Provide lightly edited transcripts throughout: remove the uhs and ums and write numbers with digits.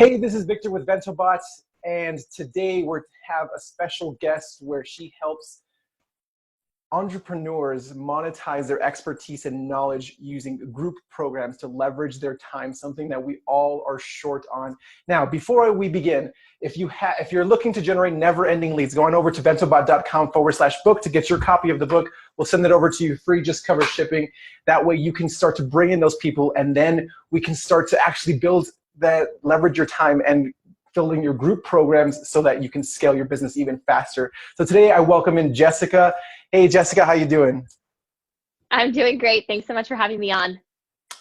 Hey, this is Victor with VentoBots, and today we have a special guest where she helps entrepreneurs monetize their expertise and knowledge using group programs to leverage their time, something that we all are short on. Now, before we begin, if you're looking to generate never-ending leads, go on over to ventobot.com/book to get your copy of the book. We'll send it over to you free, just cover shipping. That way you can start to bring in those people, and then we can start to actually build that, leverage your time and filling your group programs so that you can scale your business even faster. So today I welcome in Jessica. Hey Jessica, how you doing? I'm doing great. Thanks so much for having me on.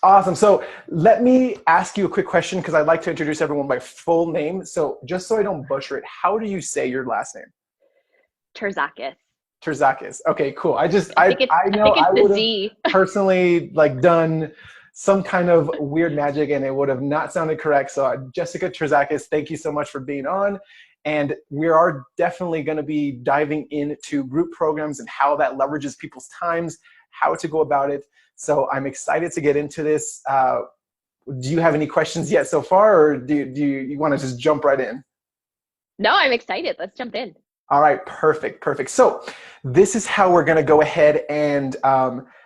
Awesome. So let me ask you a quick question because I'd like to introduce everyone by full name. So just so I don't butcher it, how do you say your last name? Terzakis. Terzakis. Okay, cool. I know I would have personally done some kind of weird magic and it would have not sounded correct. So Jessica Terzakis, thank you so much for being on. And we are definitely going to be diving into group programs and how that leverages people's times, how to go about it. So I'm excited to get into this. Do you have any questions yet so far, or do you want to just jump right in? No, I'm excited. Let's jump in. All right, perfect. So this is how we're going to go ahead and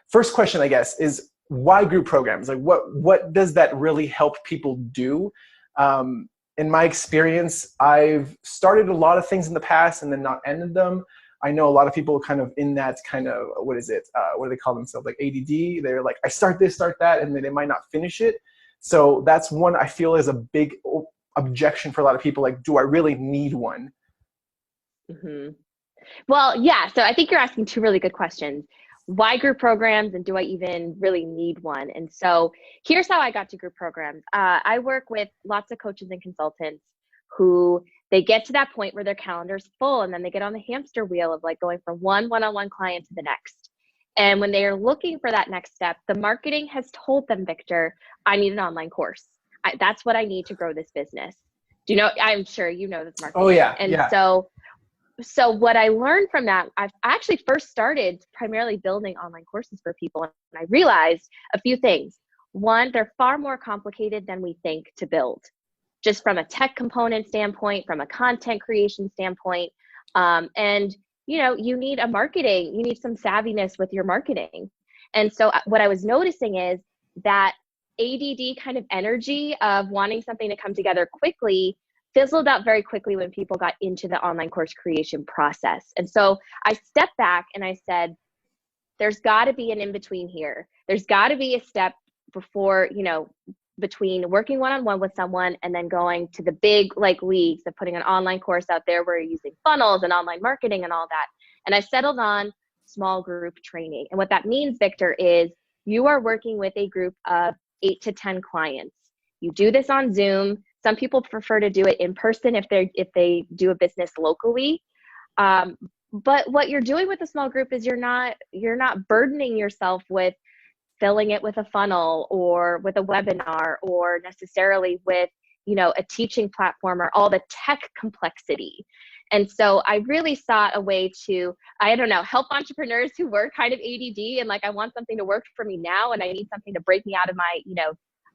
first question, I guess, is why group programs? Like what does that really help people do? In my experience, I've started a lot of things in the past and then not ended them. I know a lot of people kind of in that kind of, what do they call themselves? Like ADD. They're like, I start this, start that, and then they might not finish it. So that's one I feel is a big objection for a lot of people. Like, do I really need one? Mm-hmm. Well, yeah. So I think you're asking two really good questions. Why group programs, and do I even really need one? And so here's how I got to group programs. I work with lots of coaches and consultants who they get to that point where their calendar's full and then they get on the hamster wheel of like going from one-on-one client to the next. And when they are looking for that next step, the marketing has told them, Victor, I need an online course. That's what I need to grow this business. Do you know, I'm sure you know this marketing. Oh yeah. And yeah. So what I learned from that, I actually first started primarily building online courses for people. And I realized a few things. One, they're far more complicated than we think to build, just from a tech component standpoint, from a content creation standpoint. And, you need you need some savviness with your marketing. And so what I was noticing is that ADD kind of energy of wanting something to come together quickly fizzled out very quickly when people got into the online course creation process. And so I stepped back and I said, there's got to be an in-between here. There's got to be a step before, between working one-on-one with someone and then going to the big leagues of putting an online course out there where you're using funnels and online marketing and all that. And I settled on small group training. And what that means, Victor, is you are working with a group of 8 to 10 clients. You do this on Zoom. Some people prefer to do it in person if they do a business locally. But what you're doing with a small group is you're not burdening yourself with filling it with a funnel or with a webinar or necessarily with, a teaching platform or all the tech complexity. And so I really sought a way to, help entrepreneurs who were kind of ADD and I want something to work for me now and I need something to break me out of my,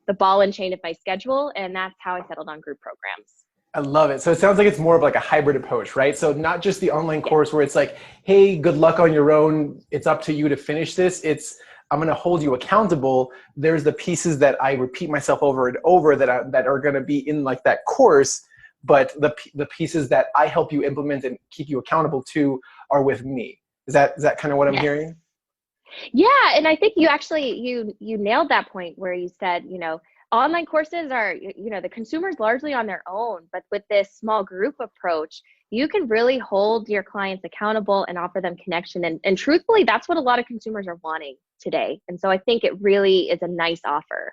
the ball and chain of my schedule. And that's how I settled on group programs. I love it. So it sounds like it's more of a hybrid approach, right? So not just the online course where it's like, hey, good luck on your own. It's up to you to finish this. I'm going to hold you accountable. There's the pieces that I repeat myself over and over that are going to be in that course, but the pieces that I help you implement and keep you accountable to are with me. Is that kind of what I'm hearing? Yeah. And I think you actually, you nailed that point where you said, online courses are, the consumer's largely on their own, but with this small group approach, you can really hold your clients accountable and offer them connection. And truthfully, that's what a lot of consumers are wanting today. And so I think it really is a nice offer.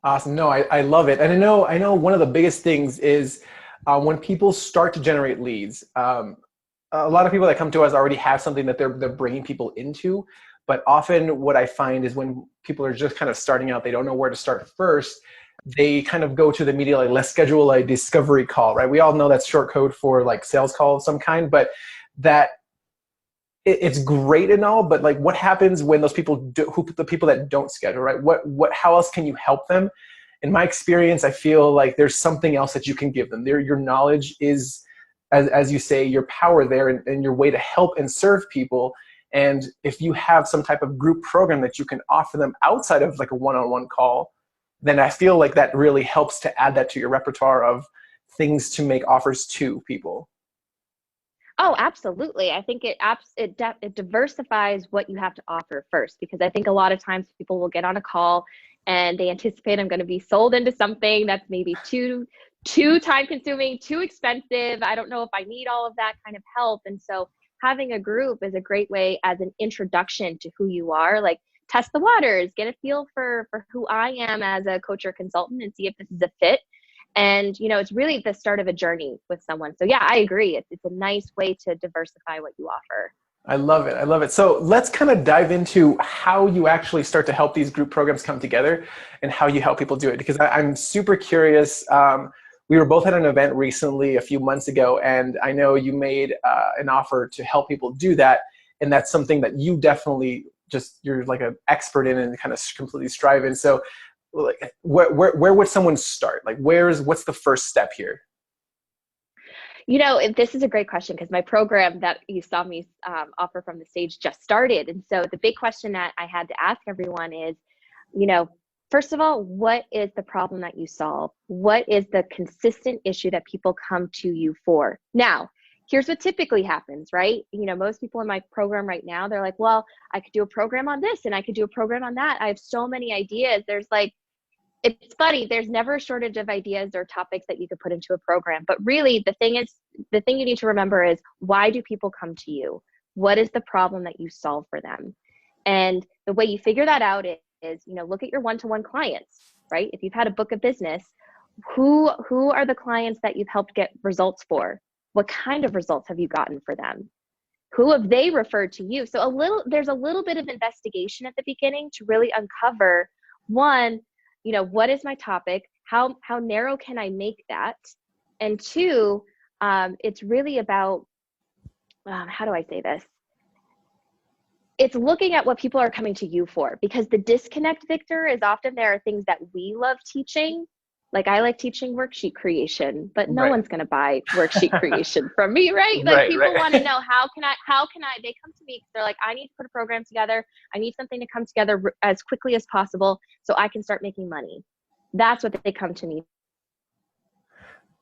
Awesome. No, I love it. And I know one of the biggest things is when people start to generate leads, a lot of people that come to us already have something that they're bringing people into. But often what I find is when people are just kind of starting out, they don't know where to start first. They kind of go to the media, let's schedule a discovery call, right? We all know that's short code for sales call of some kind, but that it's great and all, but what happens when those people the people that don't schedule, right? How else can you help them? in my experience, I feel like there's something else that you can give them. Your knowledge is, as you say, your power there, and your way to help and serve people. And if you have some type of group program that you can offer them outside of like a one-on-one call, then I feel like that really helps to add that to your repertoire of things to make offers to people. Oh, absolutely. I think it diversifies what you have to offer first, because I think a lot of times people will get on a call and they anticipate I'm going to be sold into something that's maybe too time consuming, too expensive. I don't know if I need all of that kind of help. And so having a group is a great way as an introduction to who you are, like test the waters, get a feel for who I am as a coach or consultant, and see if this is a fit. And, it's really the start of a journey with someone. So yeah, I agree. It's a nice way to diversify what you offer. I love it. I love it. So let's kind of dive into how you actually start to help these group programs come together and how you help people do it. Because I'm super curious. We were both at an event recently a few months ago, and I know you made an offer to help people do that. And that's something that you definitely you're like an expert in and kind of completely strive in. So like, where would someone start? Like, what's the first step here? This is a great question, because my program that you saw me offer from the stage just started. And so the big question that I had to ask everyone is, first of all, what is the problem that you solve? What is the consistent issue that people come to you for? Now, here's what typically happens, right? Most people in my program right now, they're like, well, I could do a program on this and I could do a program on that. I have so many ideas. It's funny, there's never a shortage of ideas or topics that you could put into a program. But really, the thing you need to remember is, why do people come to you? What is the problem that you solve for them? And the way you figure that out is, look at your one-to-one clients, right? If you've had a book of business, who are the clients that you've helped get results for? What kind of results have you gotten for them? Who have they referred to you? So there's a little bit of investigation at the beginning to really uncover, one, what is my topic? How narrow can I make that? And two, it's really about, how do I say this? It's looking at what people are coming to you for, because the disconnect, Victor, is often there are things that we love teaching. Like, I like teaching worksheet creation, but no one's going to buy worksheet creation from me, right? Like, people want to know, how can I, they come to me because they're like, I need to put a program together. I need something to come together as quickly as possible so I can start making money. That's what they come to me.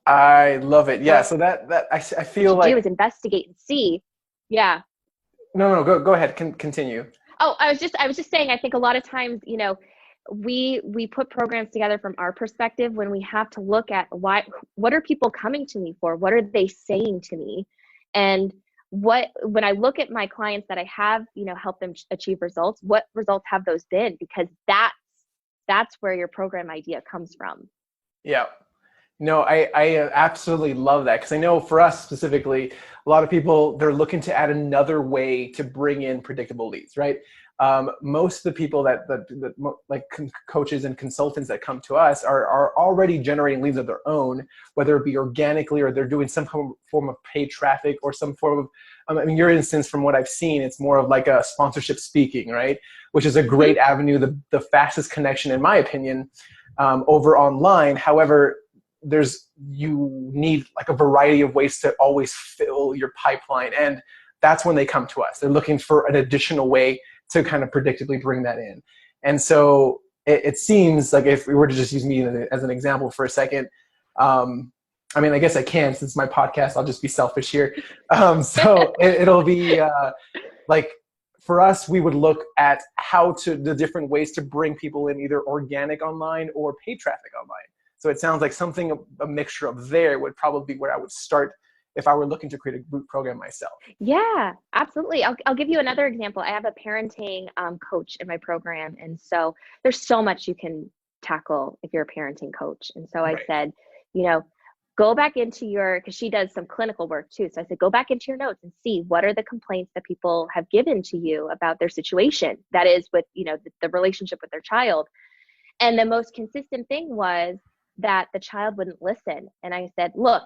I love it. Yeah. So that I feel like do is investigate and see. Yeah. No, go ahead. Continue. Oh, I was just saying, I think a lot of times, we put programs together from our perspective when we have to look at what are people coming to me for? What are they saying to me? And when I look at my clients that I have, help them achieve results, what results have those been? Because that's where your program idea comes from. Yeah. No, I absolutely love that, because I know for us specifically, a lot of people, they're looking to add another way to bring in predictable leads, right? Most of the people that like coaches and consultants that come to us are already generating leads of their own, whether it be organically or they're doing some form of paid traffic or some form of, in your instance, from what I've seen, it's more of like a sponsorship speaking, right? Which is a great avenue, the fastest connection, in my opinion, over online. However, you need like a variety of ways to always fill your pipeline. And that's when they come to us. They're looking for an additional way to kind of predictably bring that in. And so it seems like, if we were to just use me as an example for a second, I guess I can, since my podcast, I'll just be selfish here. So it'll be like, for us, we would look at the different ways to bring people in, either organic online or paid traffic online. So it sounds like a mixture of there would probably be where I would start if I were looking to create a group program myself. Yeah, absolutely. I'll give you another example. I have a parenting coach in my program. And so there's so much you can tackle if you're a parenting coach. And so I said, go back into because she does some clinical work too. So I said, go back into your notes and see what are the complaints that people have given to you about their situation. That is with, the relationship with their child. And the most consistent thing was that the child wouldn't listen. And I said, look,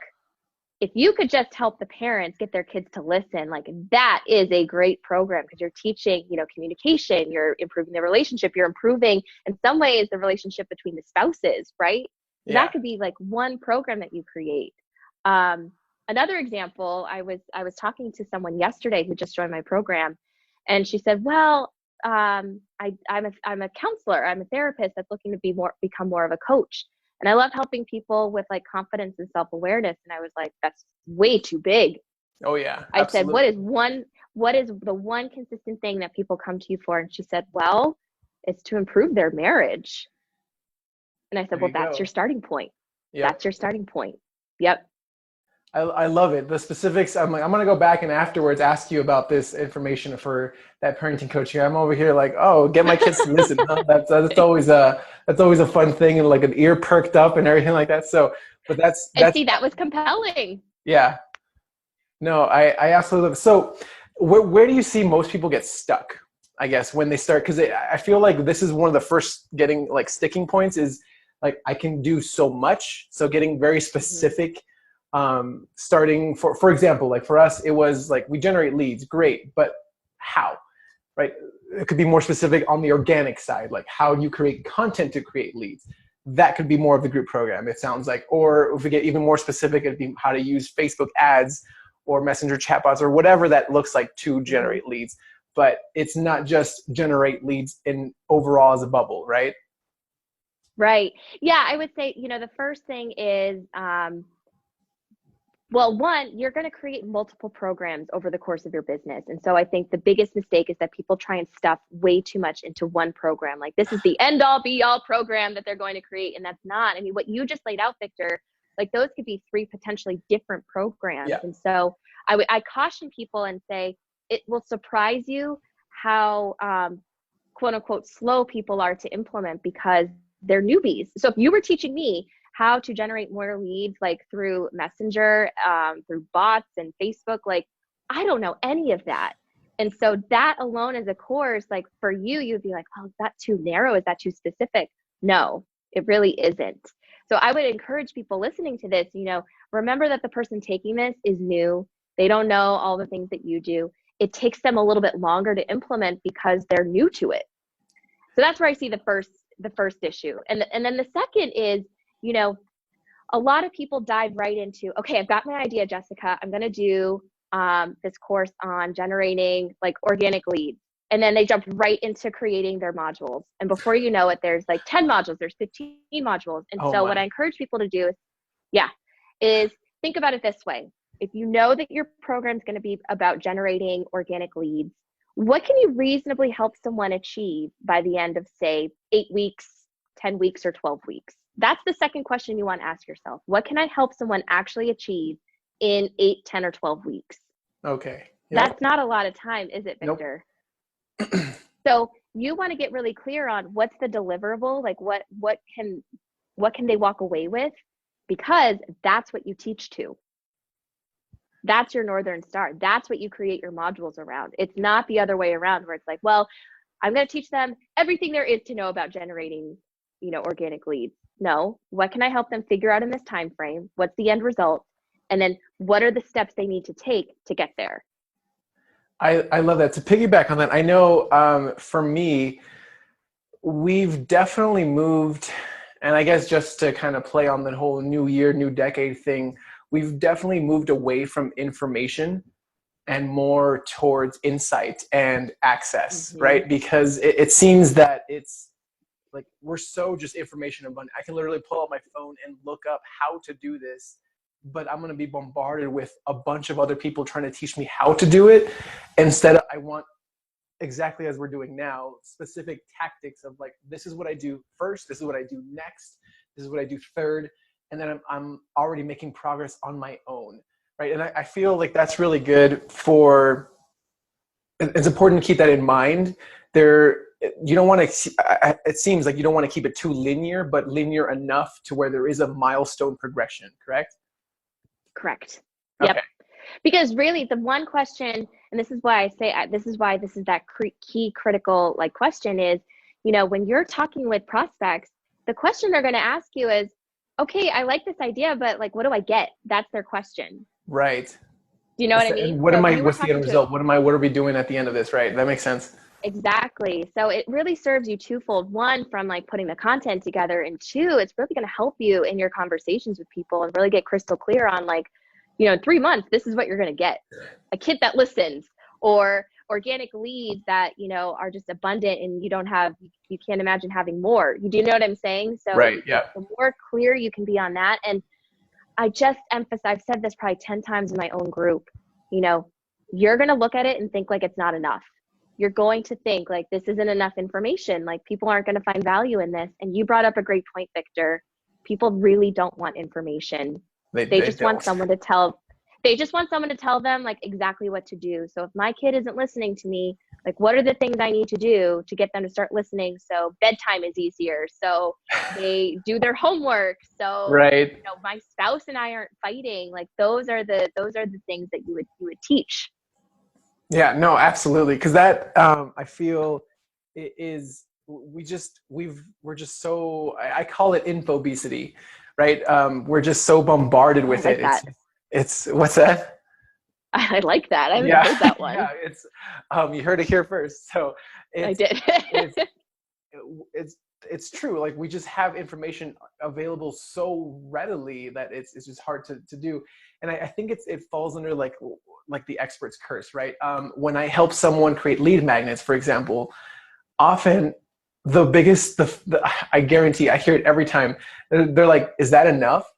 if you could just help the parents get their kids to listen, like that is a great program, because you're teaching, communication, you're improving the relationship, you're improving in some ways the relationship between the spouses, right? So Yeah. that could be like one program that you create. Another example, I was talking to someone yesterday who just joined my program, and she said, well, I'm a counselor, I'm a therapist that's looking to become more of a coach. And I love helping people with like confidence and self-awareness. And I was like, that's way too big. Oh yeah, I said, absolutely. what is the one consistent thing that people come to you for? And she said, well, it's to improve their marriage. And I said, There well, you that's your go. starting point. Yep. That's your starting point. Yep. I love it. The specifics, I'm going to go back and afterwards ask you about this information for that parenting coaching. I'm over here like, oh, get my kids to listen. Huh? That's always a fun thing, and like an ear perked up and everything like that. So, but that's And see, that was compelling. yeah. No, I absolutely love it. So where do you see most people get stuck, I guess, when they start? Because I feel like this is one of the first getting like sticking points is like, I can do so much. So getting very specific, starting for example, like for us, it was like, we generate leads, great, but how, right? It could be more specific on the organic side, like how you create content to create leads. That could be more of the group program, it sounds like. Or if we get even more specific, it'd be how to use Facebook ads or messenger chatbots or whatever that looks like to generate leads. But it's not just generate leads in overall as a bubble, right? Right. Yeah, I would say, the first thing is, well, one, you're going to create multiple programs over the course of your business. And so I think the biggest mistake is that people try and stuff way too much into one program. Like, this is the end all be all program that they're going to create. And that's not. I mean, what you just laid out, Victor, like those could be 3 potentially different programs. Yeah. And so I caution people and say, it will surprise you how, quote unquote, slow people are to implement, because they're newbies. So if you were teaching me how to generate more leads, like through Messenger, through bots and Facebook, like I don't know any of that. And so that alone as a course, like for you, you'd be like, oh, is that too narrow? Is that too specific? No, it really isn't. So I would encourage people listening to this, remember that the person taking this is new. They don't know all the things that you do. It takes them a little bit longer to implement because they're new to it. So that's where I see the first issue. And then the second is, a lot of people dive right into, okay, I've got my idea, Jessica. I'm going to do this course on generating like organic leads. And then they jump right into creating their modules. And before you know it, there's like 10 modules, there's 15 modules. And what I encourage people to do is think about it this way. If you know that your program is going to be about generating organic leads, what can you reasonably help someone achieve by the end of, say, 8 weeks, 10 weeks, or 12 weeks? That's the second question you want to ask yourself. What can I help someone actually achieve in 8, 10, or 12 weeks? Okay. Yep. That's not a lot of time, is it, Victor? Nope. So you want to get really clear on what's the deliverable, like what can they walk away with, because that's what you teach to. That's your Northern Star. That's what you create your modules around. It's not the other way around where it's like, well, I'm going to teach them everything there is to know about generating, organic leads. No, what can I help them figure out in this time frame? What's the end result? And then what are the steps they need to take to get there? I love that. To piggyback on that, I know for me, we've definitely moved, and I guess just to kind of play on the whole new year, new decade thing, we've definitely moved away from information and more towards insight and access, right? Because it seems that it's like we're so just information abundant. I can literally pull out my phone and look up how to do this, but I'm going to be bombarded with a bunch of other people trying to teach me how to do it. Instead, I want, exactly as we're doing now, specific tactics of like, this is what I do first, this is what I do next, this is what I do third, and then I'm already making progress on my own, right? And I feel like that's really good for, it's important to keep that in mind. You don't want to, it seems like you don't want to keep it too linear, but linear enough to where there is a milestone progression, correct? Correct. Yep. Okay. Because really the one question, and this is why I say, this is that key critical like question is, when you're talking with prospects, the question they're going to ask you is, okay, I like this idea, but like, what do I get? That's their question. Right. Do you know what I mean? And what So am if I, you were what's the end talking to result? What are we doing at the end of this? Right. That makes sense. exactly. So it really serves you twofold. One, from like putting the content together, and two, it's really going to help you in your conversations with people and really get crystal clear on like, in 3 months, this is what you're going to get. A kid that listens, or organic leads that, are just abundant and you can't imagine having more. You do know what I'm saying? So Right. Yeah. the more clear you can be on that. And I just emphasize, I've said this probably 10 times in my own group, you're going to look at it and think like it's not enough. You're going to think like this isn't enough information. Like people aren't going to find value in this. And you brought up a great point, Victor. People really don't want information. They just want someone to tell. They just want someone to tell them like exactly what to do. So if my kid isn't listening to me, like what are the things I need to do to get them to start listening? So bedtime is easier. So they do their homework. So Right. my spouse and I aren't fighting. Like those are the things that you would teach. Yeah, no, absolutely. Because that, I feel it is, we're just so, I call it infobesity, right? We're just so bombarded with like it. That. It's, what's that? I like that. I haven't heard that one. Yeah, it's, you heard it here first. So I did. it's true. Like we just have information available so readily that it's just hard to do. And I think it falls under like the expert's curse, right? When I help someone create lead magnets, for example, often the biggest, I guarantee, I hear it every time. They're like, is that enough?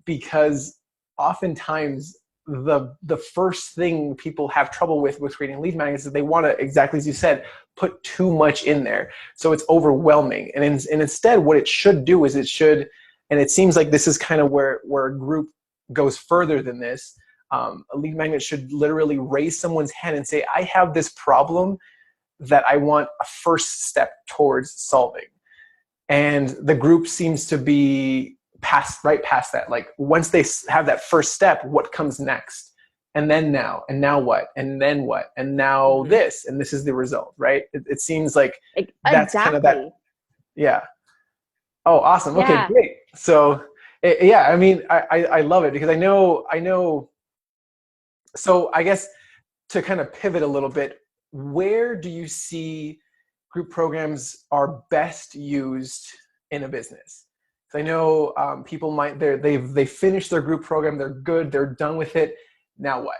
Because oftentimes the first thing people have trouble with creating lead magnets is they want to, exactly as you said, put too much in there. So it's overwhelming. And instead what it should do is and it seems like this is kind of where a group goes further than this. A lead magnet should literally raise someone's hand and say, I have this problem that I want a first step towards solving. And the group seems to be right past that. Like once they have that first step, what comes next? And then now what? And then what? And now this, and this is the result, right? It seems like that's kind of that. Yeah. Oh, awesome. Yeah. Okay, great. So yeah, I mean, I love it because I know. So I guess to kind of pivot a little bit, where do you see group programs are best used in a business? I know people they've finished their group program, they're good, they're done with it. Now what?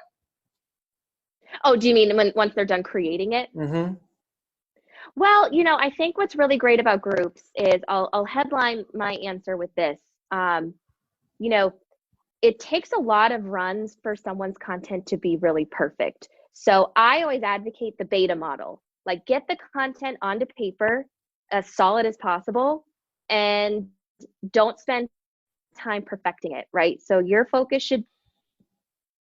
Oh, do you mean once they're done creating it? Mm-hmm. Well, I think what's really great about groups is I'll headline my answer with this. It takes a lot of runs for someone's content to be really perfect. So I always advocate the beta model. Like get the content onto paper as solid as possible and don't spend time perfecting it, right? So your focus should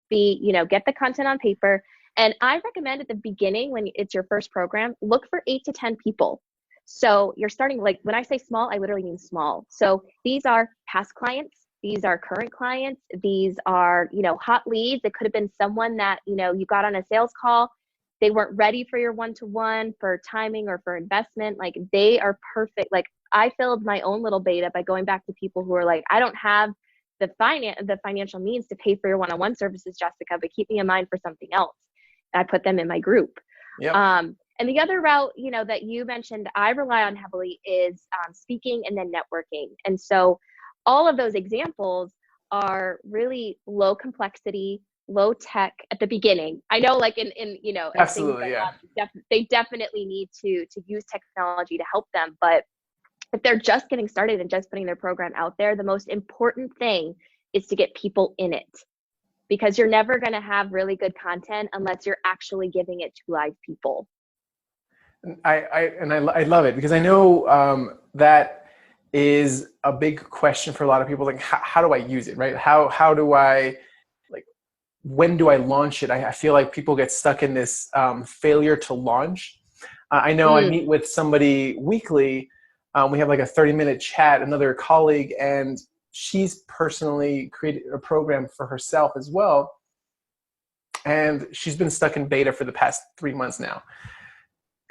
be, get the content on paper. And I recommend at the beginning, when it's your first program, look for 8 to 10 people. So you're starting, like when I say small, I literally mean small. So these are past clients. These are current clients. These are, hot leads. It could have been someone that, you got on a sales call. They weren't ready for your one-to-one for timing or for investment. Like they are perfect. Like I filled my own little beta by going back to people who are like, I don't have the financial means to pay for your one-on-one services, Jessica, but keep me in mind for something else. I put them in my group. Yep. And the other route, that you mentioned, I rely on heavily is speaking and then networking. And so all of those examples are really low complexity, low tech at the beginning. I know like in absolutely, they definitely need to use technology to help them. But if they're just getting started and just putting their program out there, the most important thing is to get people in it, because you're never going to have really good content unless you're actually giving it to live people. I love it because I know that is a big question for a lot of people. Like, how do I use it, right? How do I, like, when do I launch it? I feel like people get stuck in this failure to launch. I know I meet with somebody weekly. We have like a 30-minute chat, another colleague, and she's personally created a program for herself as well. And she's been stuck in beta for the past 3 months now.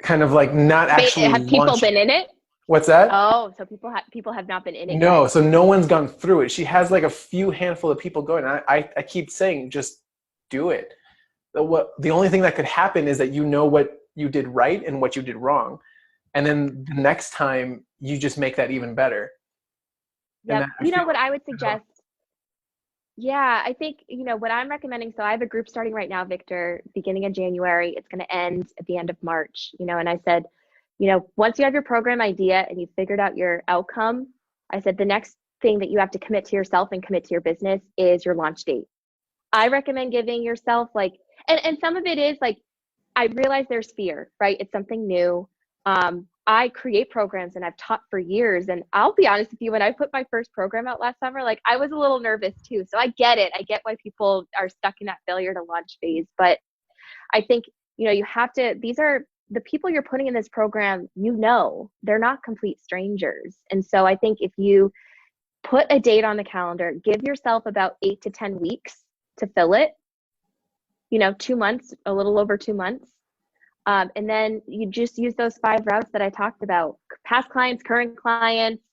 Kind of like not actually Have people been in it? What's that? Oh, so people have not been in it yet. No, so no one's gone through it. She has like a few handful of people going. I keep saying, just do it. The only thing that could happen is that you know what you did right and what you did wrong. And then the next time you just make that even better. And Yep. that, I You know feel what I would like, suggest? Yeah, I think, what I'm recommending, so I have a group starting right now, Victor, beginning of January. It's going to end at the end of March, and I said, once you have your program idea and you've figured out your outcome, I said the next thing that you have to commit to yourself and commit to your business is your launch date. I recommend giving yourself and some of it is I realize there's fear, right? It's something new. I create programs and I've taught for years. And I'll be honest with you, when I put my first program out last summer, I was a little nervous too. So I get it. I get why people are stuck in that failure to launch phase. But I think, you have to, these are the people you're putting in this program, they're not complete strangers. And so I think if you put a date on the calendar, give yourself about 8 to 10 weeks to fill it, 2 months, a little over 2 months. And then you just use those 5 routes that I talked about: past clients, current clients,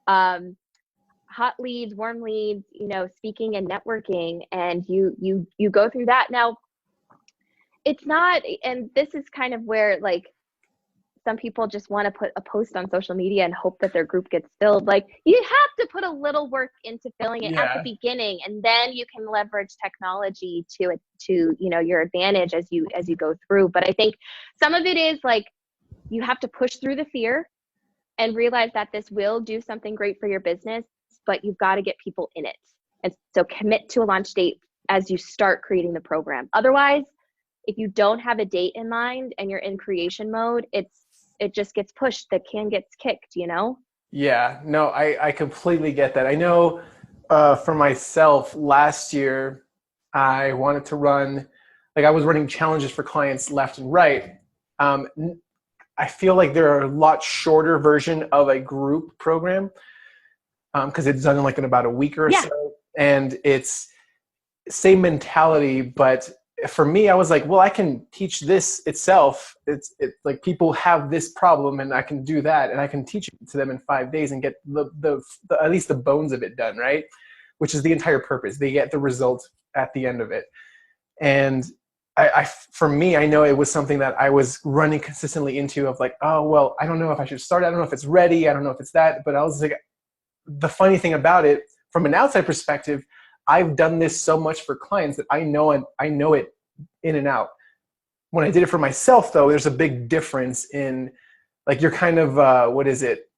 hot leads, warm leads, speaking and networking. And you go through that. Now, it's not, and this is kind of where some people just want to put a post on social media and hope that their group gets filled. You have to put a little work into filling it at the beginning, and then you can leverage technology to your advantage as you go through. But I think some of it is you have to push through the fear and realize that this will do something great for your business, but you've got to get people in it. And so commit to a launch date as you start creating the program. Otherwise, if you don't have a date in mind and you're in creation mode, it just gets pushed. The can gets kicked, Yeah, no, I completely get that. I know for myself, last year, I wanted to run, I was running challenges for clients left and right. I feel like there are a lot shorter version of a group program because it's done in about a week or so. And it's same mentality, but for me, I was like, well, I can teach this itself. It's people have this problem and I can do that, and I can teach it to them in 5 days and get the at least the bones of it done, right? Which is the entire purpose. They get the result at the end of it. And for me, I know it was something that I was running consistently into of oh, well, I don't know if I should start. I don't know if it's ready. I don't know if it's that. But I was the funny thing about it, from an outside perspective, I've done this so much for clients that I know it in and out. When I did it for myself, though, there's a big difference in you're kind of what is it?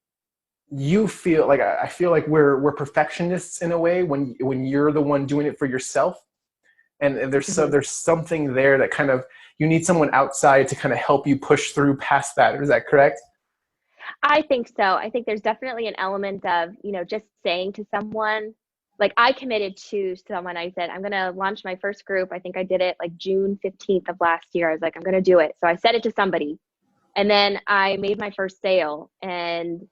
You feel I feel like we're perfectionists in a way when you're the one doing it for yourself, and there's something there that kind of you need someone outside to kind of help you push through past that. Is that correct? I think so. I think there's definitely an element of, just saying to someone, I committed to someone. I said, I'm going to launch my first group. I think I did it June 15th of last year. I was I'm going to do it. So I said it to somebody, and then I made my first sale, and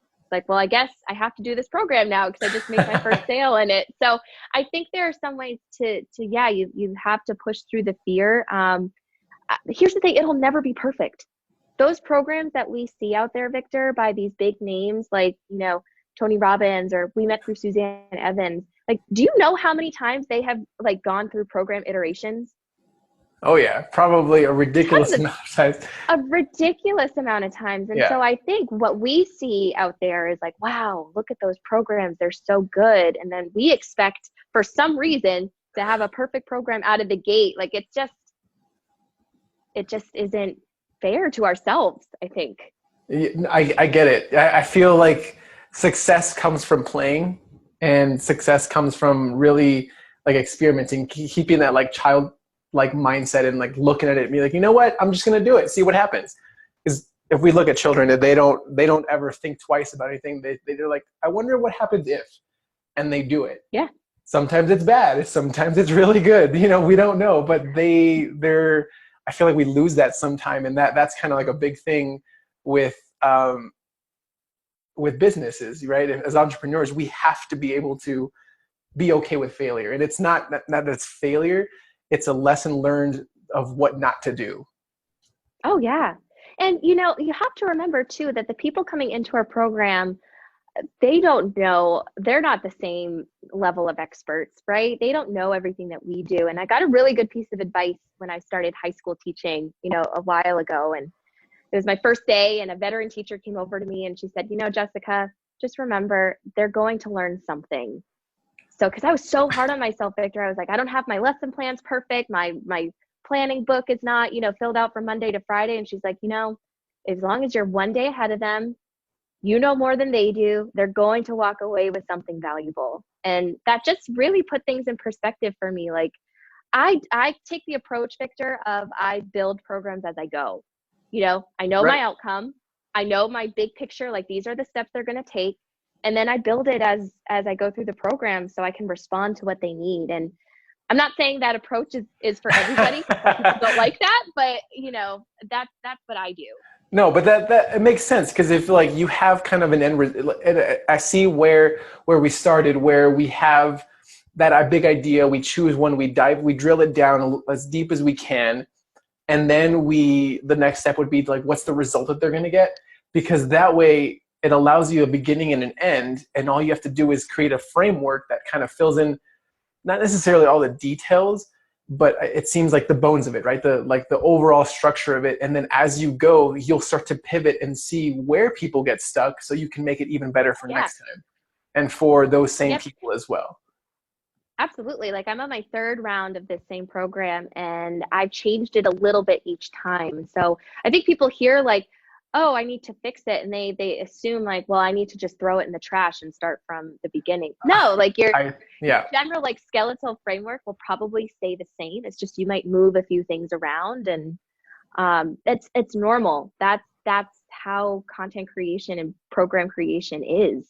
well, I guess I have to do this program now because I just made my first sale in it. So I think there are some ways you have to push through the fear. Here's the thing. It'll never be perfect. Those programs that we see out there, Victor, by these big names Tony Robbins, or we met through Suzanne Evans. Do you know how many times they have gone through program iterations? Oh yeah, probably a ridiculous amount of times. A ridiculous amount of times. And so I think what we see out there is wow, look at those programs. They're so good. And then we expect for some reason to have a perfect program out of the gate. It just isn't fair to ourselves, I think. I get it. I feel like success comes from playing, and success comes from really experimenting, keeping that child mindset and looking at it and be you know what, I'm just going to do it, see what happens. Because if we look at children, they don't ever think twice about anything. They're I wonder what happens if, and they do it. Yeah. Sometimes it's bad. Sometimes it's really good. We don't know, but they're, I feel like we lose that sometime. And that's kind of a big thing with businesses, right? As entrepreneurs, we have to be able to be okay with failure. And it's not that it's failure. It's a lesson learned of what not to do. Oh, yeah. And, you know, you have to remember too, that the people coming into our program, they don't know, they're not the same level of experts, right? They don't know everything that we do. And I got a really good piece of advice when I started high school teaching, you know, a while ago. And it was my first day, and a veteran teacher came over to me and she said, you know, Jessica, just remember, they're going to learn something. So, because I was so hard on myself, Victor, I was like, I don't have my lesson plans perfect. My planning book is not, you know, filled out from Monday to Friday. And she's like, you know, as long as you're one day ahead of them, you know more than they do, they're going to walk away with something valuable. And that just really put things in perspective for me. Like I take the approach, Victor, of I build programs as I go. You know, I know my outcome. I know my big picture, like these are the steps they're going to take. And then I build it as I go through the program so I can respond to what they need. And I'm not saying that approach is for everybody. People don't like that, but you know, that's what I do. No, but that it makes sense, because if like you have kind of an I see where we started, where we have that big idea, we choose one, we drill it down as deep as we can, and then the next step would be like, what's the result that they're going to get? Because that way it allows you a beginning and an end, and all you have to do is create a framework that kind of fills in, not necessarily all the details, but it seems like the bones of it, right? The overall structure of it. And then as you go, you'll start to pivot and see where people get stuck, so you can make it even better for next time and for those same people as well. Absolutely. Like I'm on my third round of this same program, and I've changed it a little bit each time. So I think people hear like, oh, I need to fix it. And they assume like, well, I need to just throw it in the trash and start from the beginning. No, like your general like skeletal framework will probably stay the same. It's just, you might move a few things around, and it's normal. That's how content creation and program creation is.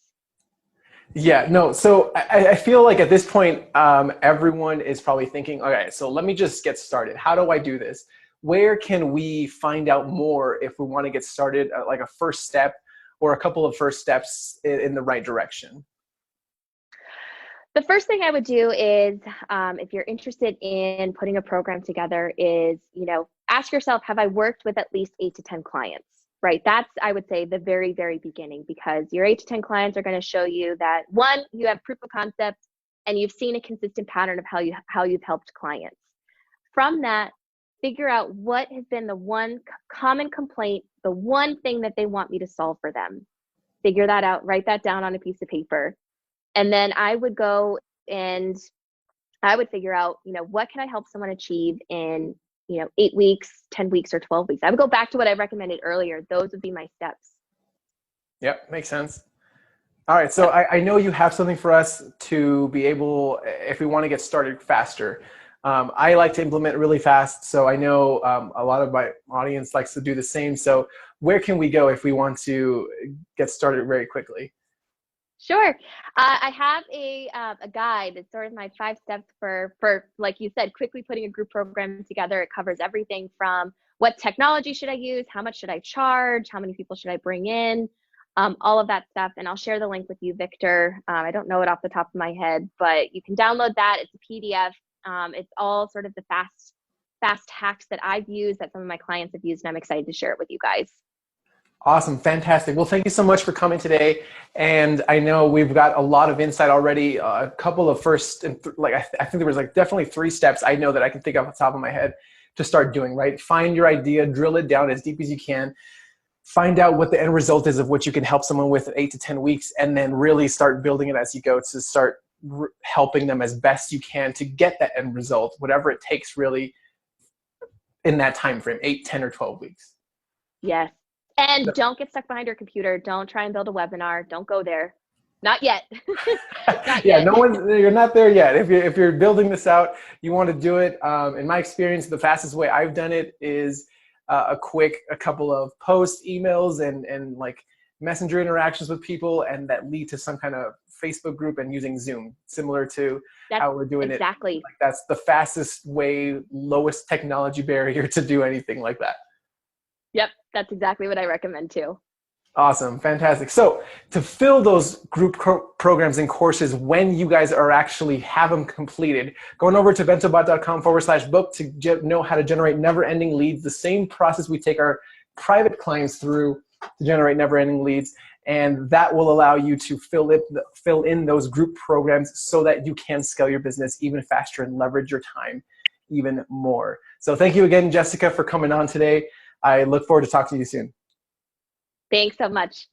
Yeah, no. So I feel like at this point, everyone is probably thinking, okay, so let me just get started. How do I do this? Where can we find out more if we want to get started, like a first step or a couple of first steps in the right direction? The first thing I would do is, if you're interested in putting a program together, is, you know, ask yourself, have I worked with at least 8 to 10 clients, right? That's, I would say, the very, very beginning, because your 8 to 10 clients are going to show you that, one, you have proof of concept and you've seen a consistent pattern of how you've helped clients. From that, figure out what has been the one common complaint, the one thing that they want me to solve for them. Figure that out, write that down on a piece of paper. And then I would go and I would figure out, you know, what can I help someone achieve in, you know, 8 weeks, 10 weeks, or 12 weeks. I would go back to what I recommended earlier. Those would be my steps. Yep, makes sense. All right, so I know you have something for us to be able, if we want to get started faster. I like to implement really fast, so I know a lot of my audience likes to do the same. So where can we go if we want to get started very quickly? Sure. I have a guide. It's sort of my 5 steps for, like you said, quickly putting a group program together. It covers everything from what technology should I use, how much should I charge, how many people should I bring in, all of that stuff. And I'll share the link with you, Victor. I don't know it off the top of my head, but you can download that. It's a PDF. It's all sort of the fast hacks that I've used, that some of my clients have used, and I'm excited to share it with you guys. Awesome. Fantastic. Well, thank you so much for coming today. And I know we've got a lot of insight already. A couple of first, I think there was like definitely 3 steps I know that I can think of off the top of my head to start doing, right? Find your idea, drill it down as deep as you can, find out what the end result is of what you can help someone with in 8 to 10 weeks, and then really start building it as you go to start helping them as best you can to get that end result, whatever it takes really in that time frame, 8, 10, or 12 weeks. Yes. And don't get stuck behind your computer. Don't try and build a webinar. Don't go there. Not yet. Not yeah, yet. You're not there yet. If you're building this out, you want to do it. In my experience, the fastest way I've done it is a couple of posts, emails, and like messenger interactions with people, and that lead to some kind of Facebook group, and using Zoom, similar to how we're doing it. Like that's the fastest way, lowest technology barrier to do anything like that. Yep, that's exactly what I recommend too. Awesome, fantastic. So to fill those group programs and courses when you guys are actually have them completed, going over to bentobot.com/book to know how to generate never-ending leads, the same process we take our private clients through to generate never-ending leads. And that will allow you to fill in those group programs so that you can scale your business even faster and leverage your time even more. So thank you again, Jessica, for coming on today. I look forward to talking to you soon. Thanks so much.